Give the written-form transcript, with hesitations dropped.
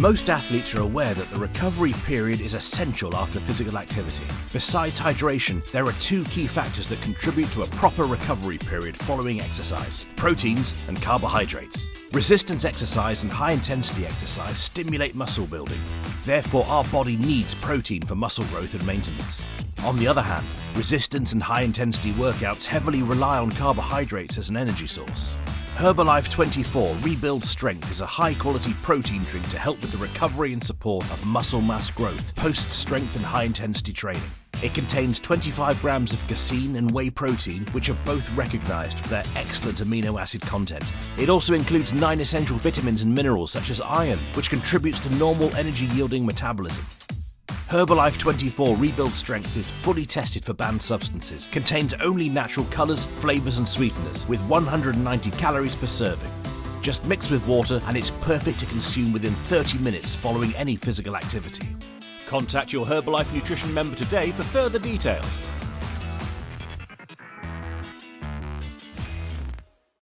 Most athletes are aware that the recovery period is essential after physical activity. Besides hydration, there are two key factors that contribute to a proper recovery period following exercise: proteins and carbohydrates. Resistance exercise and high-intensity exercise stimulate muscle building. Therefore, our body needs protein for muscle growth and maintenance. On the other hand, resistance and high-intensity workouts heavily rely on carbohydrates as an energy source. H24 Rebuild Strength is a high-quality protein drink to help with the recovery and support of muscle mass growth post-strength and high-intensity training. It contains 25 grams of casein and whey protein, which are both recognized for their excellent amino acid content. It also includes 9 essential vitamins and minerals such as iron, which contributes to normal energy-yielding metabolism. H24 Rebuild Strength is fully tested for banned substances, contains only natural colors, flavors and sweeteners, with 190 calories per serving. Just mix with water and it's perfect to consume within 30 minutes following any physical activity. Contact your Herbalife Nutrition member today for further details.